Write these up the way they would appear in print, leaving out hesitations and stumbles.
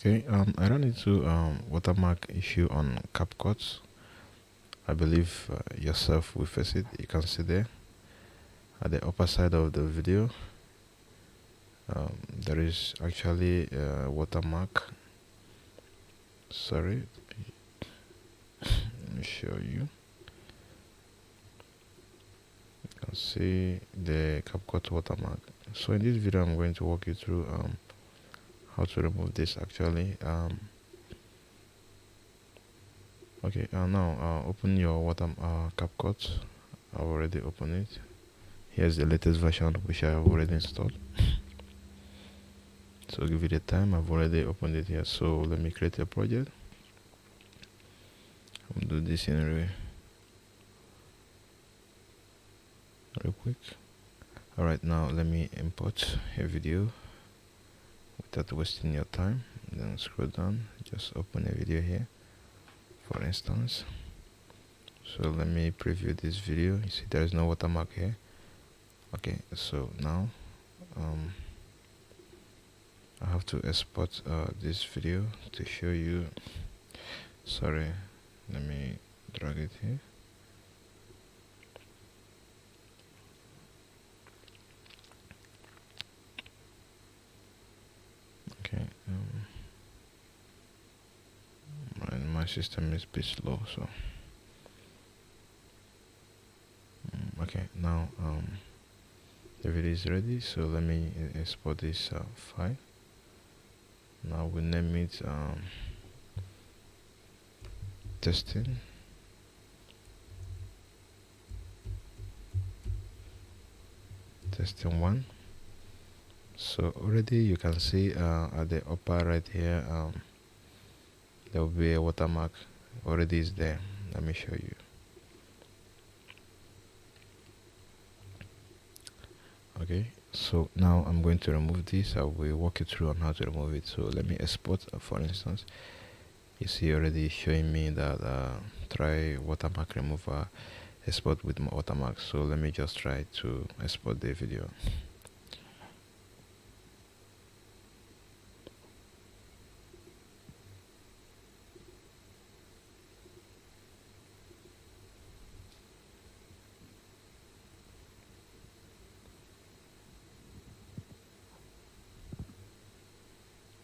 Okay, I ran into watermark issue on CapCut. I believe yourself will face it. You can see there at the upper side of the video. There is actually a watermark. Sorry, let me show you. You can see the CapCut watermark. So in this video, I'm going to walk you through how to remove this actually. Okay, now open your CapCut. I've already opened it. Here's the latest version which I have already installed. So give it a time. I've already opened it here. So let me create a project. I'll do this in real quick. Alright, now let me import a video without wasting your time. Then scroll down, just open a video here, for instance. So let me preview this video. You see there is no watermark here. Okay, so now I have to export this video to show you. Sorry, let me drag it here. Okay, my system is a bit slow, so okay, now the video is ready. So let me export this file. Now we name it testing one. So already you can see at the upper right here there will be a watermark. Already is there. Let me show you. Okay, so now I'm going to remove this. I will walk you through on how to remove it. So let me export for instance. You see already showing me that try watermark remover, export with watermark. So let me just try to export the video.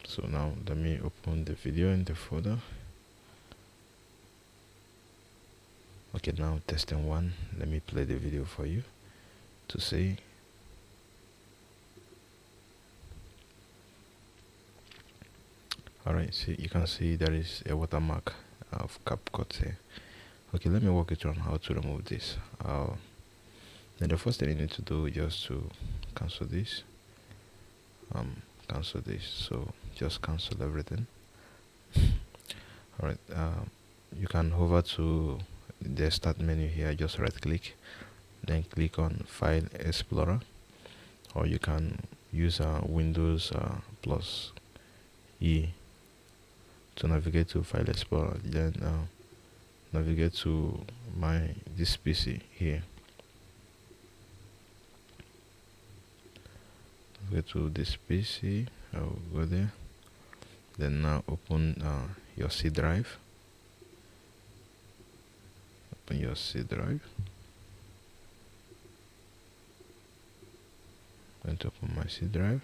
So now let me open the video in the folder. Okay, now testing one. Let me play the video for you to see. Alright, see, you can see there is a watermark of CapCut here. Okay, let me walk you through on how to remove this. Then the first thing you need to do is just to cancel this. Cancel this. So just cancel everything. Alright, you can hover to the start menu here, just right click, then click on File Explorer, or you can use Windows plus E to navigate to File Explorer. Then navigate to this PC here. Navigate to this PC. I will go there. Then now open your C drive. Open your C drive. I'm going to open my C drive.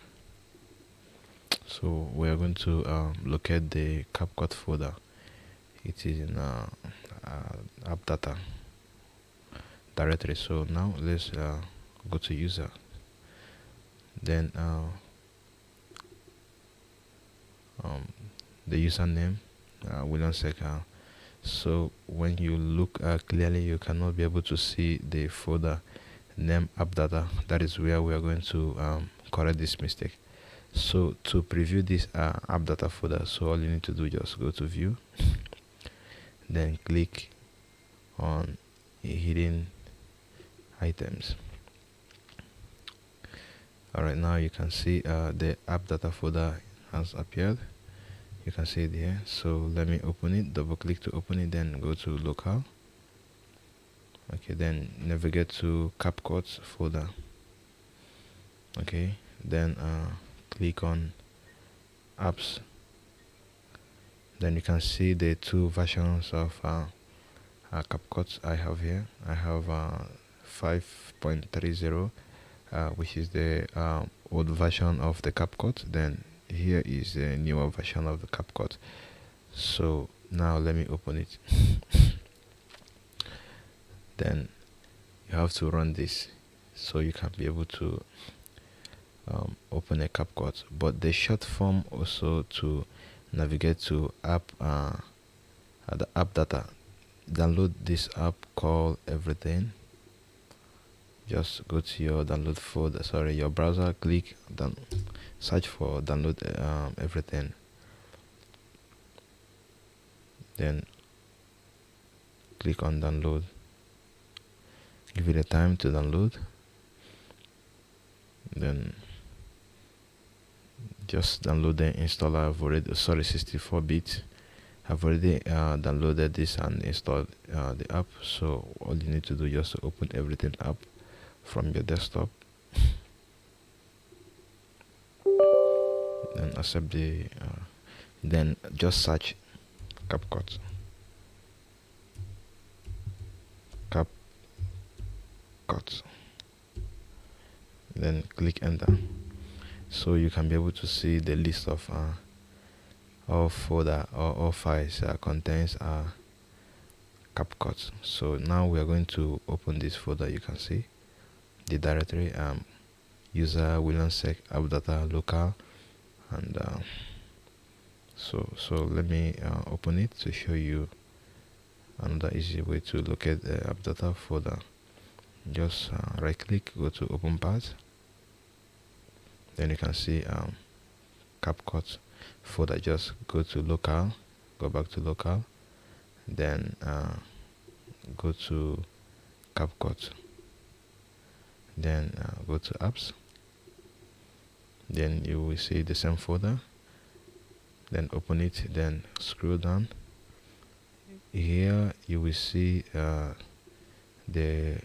So we are going to locate the CapCut folder. It is in app data directory. So now let's go to user. Then the username William Seka. So when you look clearly, you cannot be able to see the folder name app data. That is where we are going to correct this mistake. So to preview this app data folder, so all you need to do is just go to view, then click on hidden items. Alright, now you can see the app data folder has appeared. You can see it here. So let me open it, double click to open it, then go to local. Okay, then navigate to CapCut folder. Okay, then click on apps, Then you can see the two versions of CapCut I have here. I have 5.30, which is the old version of the CapCut. Then here is the newer version of the CapCut. So now let me open it. Then you have to run this so you can be able to open a CapCut. But the short form also to navigate to the app data. Download this app called Everything. Just go to your download folder, sorry, your browser, click down, search for download Everything. Then click on download. Give it a time to download. Then just download the installer. I've already 64-bit. I've already downloaded this and installed the app. So all you need to do is just to open Everything app from your desktop. Then accept the then just search CapCut. Then click enter. So you can be able to see the list of all folder or all files contains CapCut. So now we are going to open this folder. You can see the directory user williamsec app data local, and so let me open it to show you another easy way to locate the app data folder. Just right click, go to open path. Then you can see CapCut folder. Just go to local, go back to local, then go to CapCut, then go to apps. Then you will see the same folder. Then open it, then scroll down. Here you will see the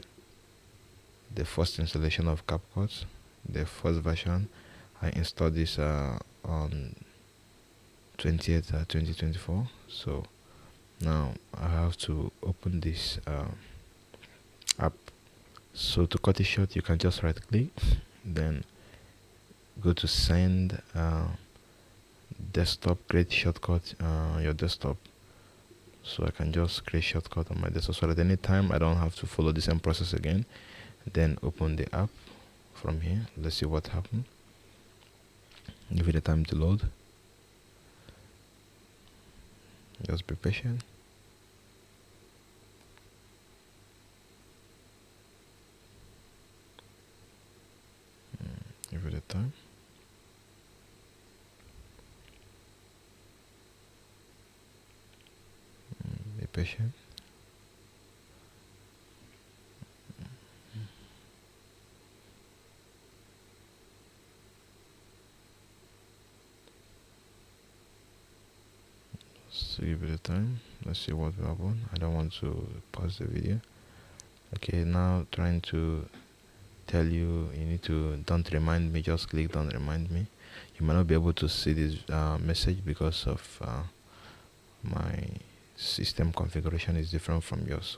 first installation of CapCut, the first version. I installed this on 20th 2024. So now I have to open this app. So to cut it short, you can just right click, then go to send desktop, create shortcut your desktop. So I can just create shortcut on my desktop so that anytime I don't have to follow the same process again. Then open the app from here. Let's see what happened. Give it a time to load. Just be patient. Give it a time. Be patient. So give it a time. Let's see what will happen. I don't want to pause the video. Okay, now trying to tell you need to don't remind me. Just click don't remind me. You might not be able to see this message because of my system configuration is different from yours.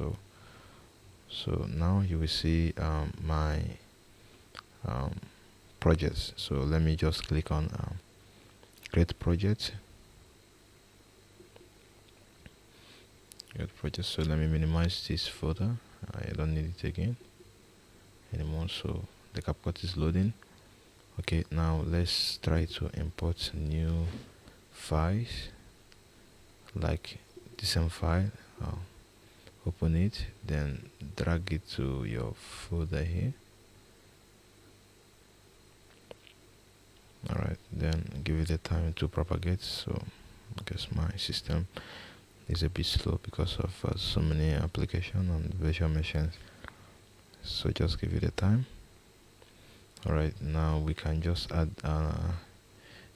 So now you will see my projects. So let me just click on create project. So let me minimize this folder. I don't need it again anymore. So the CapCut is loading. Okay, now let's try to import new files like the same file. Open it, then drag it to your folder here. Alright, then give it a time to propagate. So I guess my system is a bit slow because of so many applications on virtual machines. So just give it a time. Alright, now we can just add a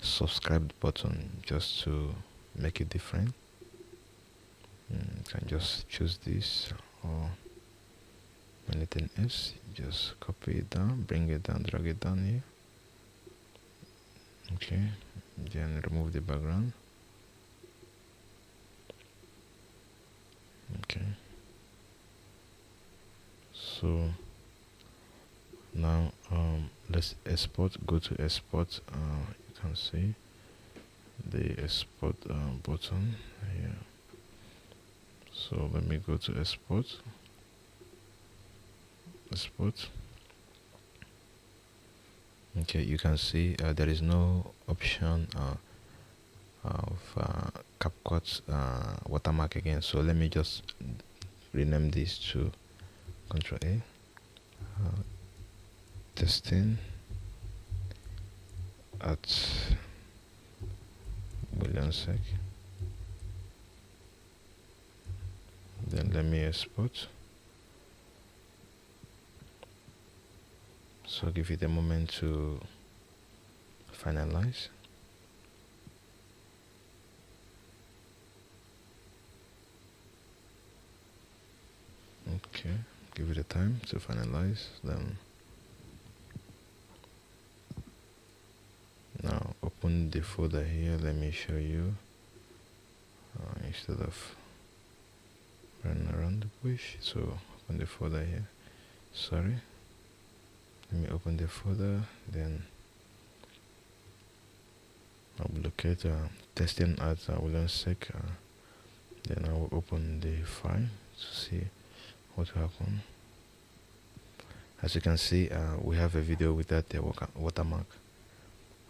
subscribe button just to make it different. You can just choose this or anything else. Just copy it down, bring it down, drag it down here. Okay, then remove the background. So now let's export. Go to export. You can see the export button here. So let me go to export. Okay, you can see there is no option of CapCut watermark again. So let me just rename this to Control A. Testing at sec. Then let me export. So give it a moment to finalize. Okay, give it a time to finalize. Then now open the folder here. Let me show you instead of running around the bush. So open the folder here. Sorry, let me open the folder. Then I'll locate testing at sec. Then I will open the file to see what will happen. As you can see, we have a video without the watermark.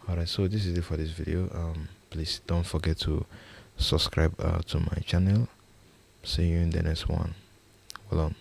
Alright, so this is it for this video. Please don't forget to subscribe to my channel. See you in the next one. Well on.